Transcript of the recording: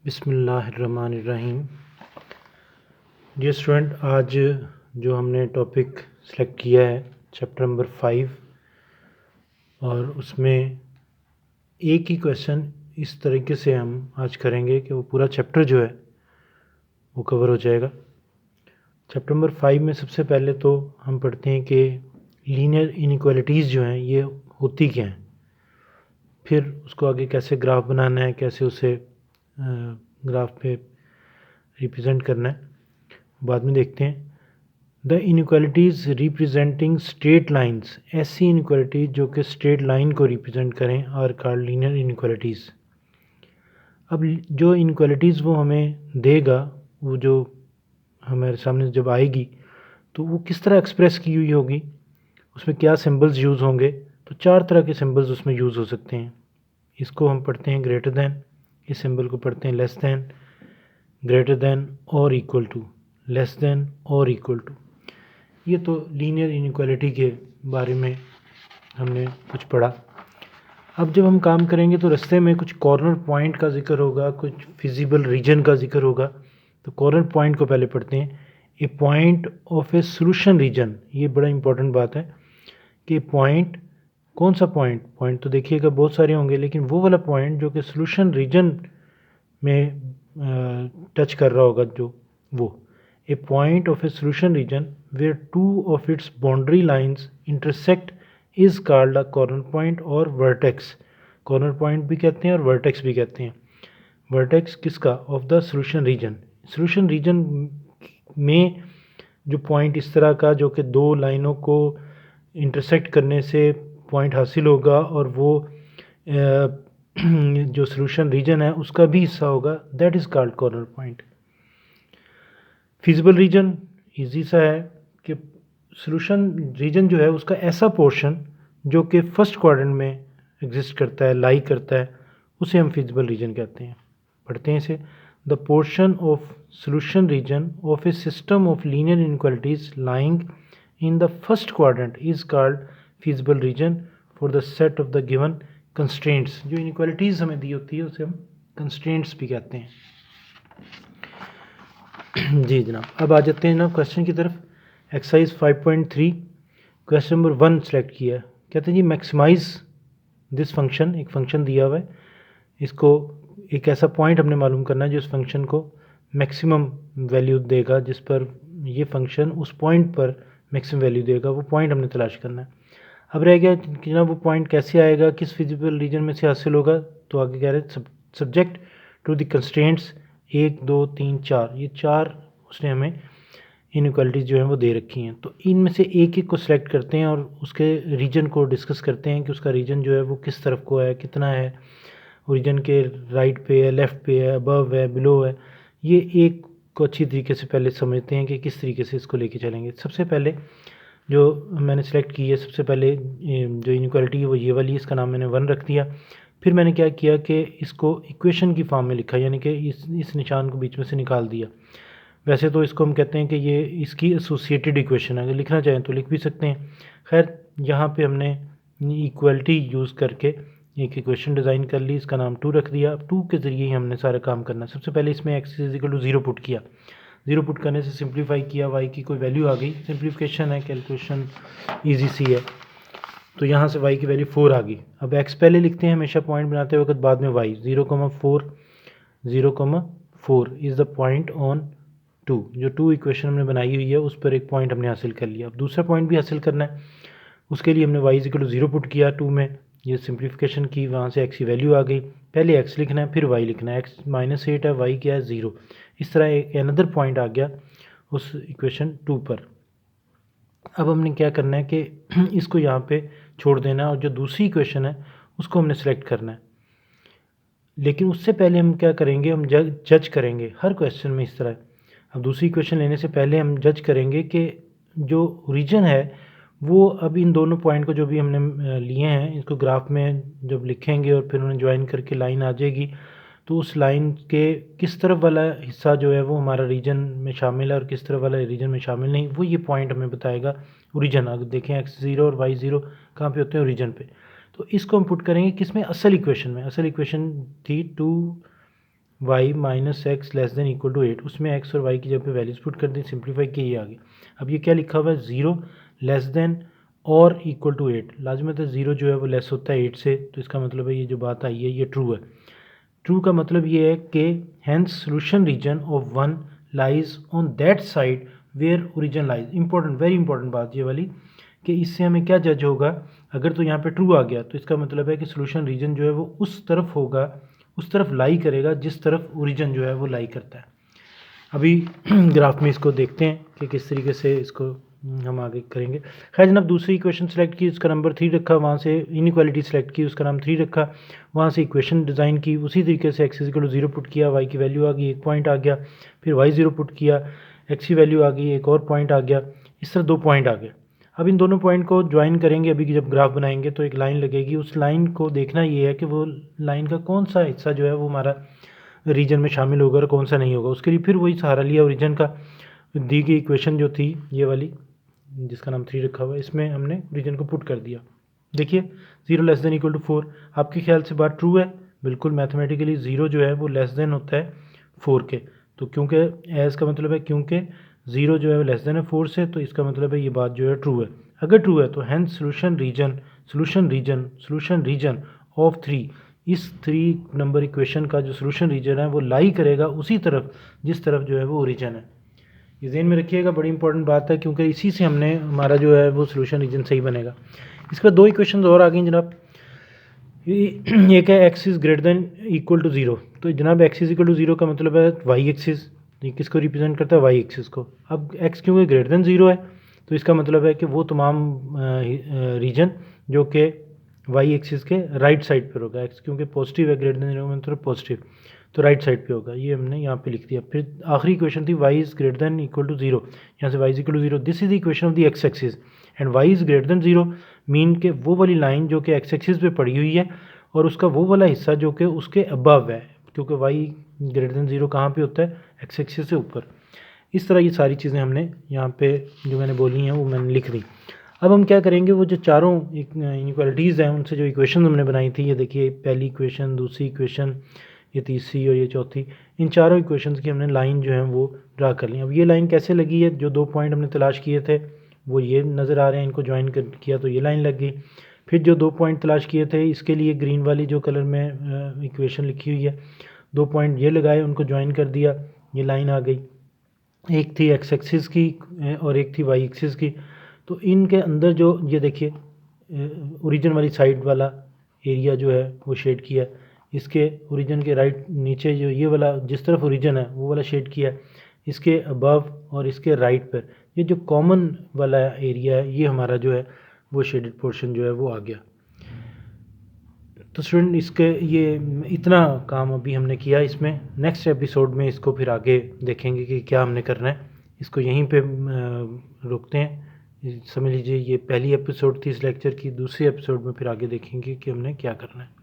बिस्मिल्लाहिर्रहमानिर्रहीम। Dear student, आज जो हमने टॉपिक सेलेक्ट किया है चैप्टर नंबर 5 और उसमें एक ही क्वेश्चन इस तरीके से हम आज करेंगे कि वो पूरा चैप्टर जो है वो कवर हो जाएगा। चैप्टर नंबर 5 में सबसे पहले तो हम पढ़ते हैं कि लीनियर इनइक्वालिटीज़ जो हैं ये होती क्या हैं, फिर उसको आगे कैसे ग्राफ बनाना है, कैसे उसे ग्राफ पे रिप्रेजेंट करना है, बाद में देखते हैं। The inequalities representing straight lines, ऐसी इनइक्वालिटीज़ जो कि स्ट्रेट लाइन को रिप्रेजेंट करें आर कॉल्ड लीनियर इनइक्वालिटीज़। अब जो इनइक्वालिटीज़ वो हमें देगा, वो जो हमारे सामने जब आएगी तो वो किस तरह एक्सप्रेस की हुई होगी, उसमें क्या सिंबल्स यूज़ होंगे। तो 4 तरह के सिंबल्स उसमें यूज़ हो सकते हैं। इसको हम पढ़ते हैं ग्रेटर दैन, इस सिंबल को पढ़ते हैं लेस दैन, ग्रेटर दैन और इक्वल टू, लेस दैन और इक्वल टू। ये तो लीनियर इनइक्वालिटी के बारे में हमने कुछ पढ़ा। अब जब हम काम करेंगे तो रास्ते में कुछ कॉर्नर पॉइंट का जिक्र होगा, कुछ फिजिबल रीजन का जिक्र होगा। तो कॉर्नर पॉइंट को पहले पढ़ते हैं। A point of a solution region, ये बड़ा इंपॉर्टेंट बात है कि पॉइंट, कौन सा पॉइंट, पॉइंट तो देखिएगा बहुत सारे होंगे, लेकिन वो वाला पॉइंट जो कि सोल्यूशन रीजन में टच कर रहा होगा, जो वो a point of a solution region where two of its boundary lines intersect is called a corner point और वर्टेक्स। कॉर्नर पॉइंट भी कहते हैं और वर्टेक्स भी कहते हैं। वर्टेक्स किसका? Of the solution region. Solution region में जो पॉइंट इस तरह का जो कि दो लाइनों को इंटरसेक्ट करने से पॉइंट हासिल होगा और वो जो सोल्यूशन रीजन है उसका भी हिस्सा होगा, that is called corner point. Feasible region easy सा है कि सोल्यूशन रीजन जो है उसका ऐसा पोर्शन जो कि फर्स्ट क्वाड्रेंट में एग्जिस्ट करता है, लाई करता है, उसे हम फिजिबल रीजन कहते हैं। पढ़ते हैं इसे। The portion of solution region of a system of linear inequalities lying in the first quadrant is called feasible region for the set of the given constraints. जो इनइक्वालिटीज़ हमें दी होती है उसे हम कंस्ट्रेंट्स भी कहते हैं। जी जनाब, अब आ जाते हैं ना क्वेश्चन की तरफ। एक्सरसाइज 5.3 क्वेश्चन नंबर 1 सेलेक्ट किया है। कहते हैं जी मैक्सिमाइज दिस फंक्शन, एक फंक्शन दिया हुआ है, इसको एक ऐसा पॉइंट हमने मालूम करना है जो इस फंक्शन को मैक्सिमम वैल्यू देगा, जिस पर ये फंक्शन उस पॉइंट पर मैक्सिमम वैल्यू देगा, वो पॉइंट हमने तलाश करना है। अब रह गया कि ना वो पॉइंट कैसे आएगा, किस फिजिबल रीजन में से हासिल होगा। तो आगे कह रहे सब्जेक्ट टू द कंस्ट्रेंट्स 1 2 3 4, ये 4 उसने हमें इनइक्वालिटीज़ जो हैं वो दे रखी हैं। तो इनमें से एक एक को सिलेक्ट करते हैं और उसके रीजन को डिस्कस करते हैं कि उसका रीजन जो है वो किस तरफ को है, कितना है, रीजन के राइट पे है, लेफ़्ट पे है, अबव है, बिलो है। ये एक को अच्छी तरीके से पहले समझते हैं कि किस तरीके से इसको लेके चलेंगे। सबसे पहले जो मैंने सेलेक्ट की है, सबसे पहले जो इनइक्वालिटी है वो ये वाली, इसका नाम मैंने 1 रख दिया। फिर मैंने क्या किया कि इसको इक्वेशन की फॉर्म में लिखा, यानी कि इस निशान को बीच में से निकाल दिया। वैसे तो इसको हम कहते हैं कि ये इसकी एसोसिएटेड इक्वेशन है, अगर लिखना चाहें तो लिख भी सकते हैं। खैर यहाँ पे हमने इक्वलिटी यूज़ करके एक इक्वेशन डिज़ाइन कर ली, इसका नाम 2 रख दिया। अब 2 के ज़रिए ही हमने सारा काम करना। सबसे पहले इसमें x is equal to 0 put किया। 0 पुट करने से सिंप्लीफाई किया, y की कोई वैल्यू आ गई। सिंप्लीफिकेशन है, कैलकुलेशन ईजी सी है। तो यहाँ से y की वैल्यू 4 आ गई। अब x पहले लिखते हैं हमेशा पॉइंट बनाते वक्त, बाद में y। 0,4 0,4 is the point on 2। जो 2 इक्वेशन हमने बनाई हुई है उस पर एक पॉइंट हमने हासिल कर लिया। अब दूसरा पॉइंट भी हासिल करना है, उसके लिए हमने y is equal to 0 put किया 2 में, ये सिंप्लीफिकेशन की, वहाँ से x की वैल्यू आ गई। पहले x लिखना है, फिर y लिखना है। x -8 है, y क्या है 0। इस तरह एक अनदर पॉइंट आ गया उस इक्वेशन 2 पर। अब हमने क्या करना है कि इसको यहाँ पे छोड़ देना है और जो दूसरी इक्वेशन है उसको हमने सेलेक्ट करना है। लेकिन उससे पहले हम क्या करेंगे, हम जज करेंगे हर क्वेश्चन में इस तरह। अब दूसरी इक्वेशन लेने से पहले हम जज करेंगे कि जो रीजन है वो अब इन दोनों पॉइंट को जो भी हमने लिए हैं, इसको ग्राफ में जब लिखेंगे और फिर उन्हें ज्वाइन करके लाइन आ जाएगी, तो उस लाइन के किस तरफ वाला हिस्सा जो है वो हमारा रीजन में शामिल है और किस तरफ वाला रीजन में शामिल नहीं, वो ये पॉइंट हमें बताएगा ओरिजिन। अगर देखें x0 और y0 कहाँ पे होते हैं, ओरिजिन पे। तो इसको हम पुट करेंगे किस में, असल इक्वेशन में। असल इक्वेशन थी 2 y minus x less than equal to 8, उसमें एक्स और वाई की जगह पे वैल्यूज़ पुट कर दी, सिंप्लीफाई किए ये आगे। अब ये क्या लिखा हुआ है, 0 लेस देन और इक्वल टू 8, लाजमत है 0 जो है वो लेस होता है 8 से, तो इसका मतलब है ये जो बात आई है ये ट्रू है। ट्रू का मतलब ये है कि hence solution region of one lies on that side where origin lies. Important, very important बात ये वाली, कि इससे हमें क्या जज होगा, अगर तो यहाँ पे ट्रू आ गया तो इसका मतलब है कि सोल्यूशन रीजन जो है वो उस तरफ होगा, उस तरफ लाई करेगा जिस तरफ ओरिजिन जो है वो लाई करता है। अभी ग्राफ में इसको देखते हैं कि किस तरीके से इसको हम आगे करेंगे। खैर जनाब, दूसरी इक्वेशन सेलेक्ट की, उसका नंबर 3 रखा, वहाँ से इनइक्वालिटी सेलेक्ट की, उसका नाम 3 रखा, वहाँ से इक्वेशन डिज़ाइन की, उसी तरीके से एक्स इक्वल टू 0 पुट किया, वाई की वैल्यू आ गई, एक पॉइंट आ गया, फिर वाई 0 पुट किया, एक्स की वैल्यू आ गई, एक और पॉइंट आ गया, इस तरह 2 पॉइंट आ गए। अब इन दोनों पॉइंट को ज्वाइन करेंगे, अभी जब ग्राफ बनाएंगे तो एक लाइन लगेगी, उस लाइन को देखना ये है कि वो लाइन का कौन सा हिस्सा जो है वो हमारा रीजन में शामिल होगा और कौन सा नहीं होगा। उसके लिए फिर वही सहारा लिया ओरिजिन का, दी गई इक्वेशन जो थी ये वाली जिसका नाम 3 रखा हुआ है, इसमें हमने ओरिजिन को पुट कर दिया। देखिए 0 लेस देन इक्वल टू 4, आपके ख्याल से बात ट्रू है? बिल्कुल, मैथमेटिकली 0 जो है वो लेस देन होता है 4 के, तो क्योंकि एज का मतलब है क्योंकि 0 जो है वो लेस देन है 4 से, तो इसका मतलब है ये बात जो है ट्रू है। अगर ट्रू है तो हैंस सोल्यूशन रीजन ऑफ 3, इस 3 नंबर इक्वेशन का जो सोल्यूशन रीजन है वो लाई करेगा उसी तरफ जिस तरफ जो है वो ओरिजिन है। ये ज़हन में रखिएगा, बड़ी इंपॉर्टेंट बात है, क्योंकि इसी से हमने हमारा जो है वो सोल्यूशन रीजन सही बनेगा। इसके बाद 2 इक्वेशन और आ गई जनाब। एक है x is greater than equal to 0, तो जनाब एक्स इज़ इक्वल टू 0 का मतलब है वाई एक्सिस, ये किसको रिप्रेजेंट करता है, वाई एक्सिस को। अब एक्स क्योंकि ग्रेटर देन 0 है तो इसका मतलब है कि वो तमाम रीजन जो कि वाई एक्सिस के राइट साइड पर होगा। एक्स क्योंकि पॉजिटिव है, ग्रेटर देन 0 मतलब पॉजिटिव, तो राइट साइड पे होगा, ये हमने यहाँ पे लिख दिया। फिर आखिरी इक्वेशन थी y is greater than equal to 0, यहाँ से y is equal to 0, this is the equation of the x axis and y is greater than 0 mean के वो वाली लाइन जो कि एक्स एक्सिस पे पड़ी हुई है और उसका वो वाला हिस्सा जो कि उसके अबव है, क्योंकि वाई ग्रेटर देन 0 कहाँ पे होता है, एक्स एक्सिस से ऊपर। इस तरह ये सारी चीज़ें हमने यहाँ पे जो मैंने बोली हैं वो मैंने लिख दी। अब हम क्या करेंगे, वो जो चारों इनइक्वालिटीज़ हैं उनसे जो इक्वेशन हमने बनाई थी, ये देखिए पहली इक्वेशन, दूसरी इक्वेशन, ये तीसरी और ये चौथी, इन चारों इक्वेशंस की हमने लाइन जो है वो ड्रा कर ली। अब ये लाइन कैसे लगी है, जो 2 पॉइंट हमने तलाश किए थे वो ये नज़र आ रहे हैं, इनको ज्वाइन किया तो ये लाइन लग गई। फिर जो 2 पॉइंट तलाश किए थे इसके लिए ग्रीन वाली जो कलर में इक्वेशन लिखी हुई है, 2 पॉइंट ये लगाए, उनको ज्वाइन कर दिया, ये लाइन आ गई। एक थी एक्स एक्सिस की और एक थी वाई एक्सिस की, तो इनके अंदर जो ये देखिए ओरिजिन वाली साइड वाला एरिया जो है वो शेड किया है, इसके ओरिजिन के राइट नीचे जो ये वाला जिस तरफ ओरिजिन है वो वाला शेड किया है, इसके अबव और इसके राइट पर ये जो कॉमन वाला एरिया है ये हमारा जो है वो शेडेड पोर्शन जो है वो आ गया। तो स्टूडेंट इसके ये इतना काम अभी हमने किया, इसमें नेक्स्ट एपिसोड में इसको फिर आगे देखेंगे कि क्या हमने करना है। इसको यहीं पे रोकते हैं, समझ लीजिए ये पहली एपिसोड थी इस लेक्चर की, दूसरी एपिसोड में फिर आगे देखेंगे कि हमने क्या करना है।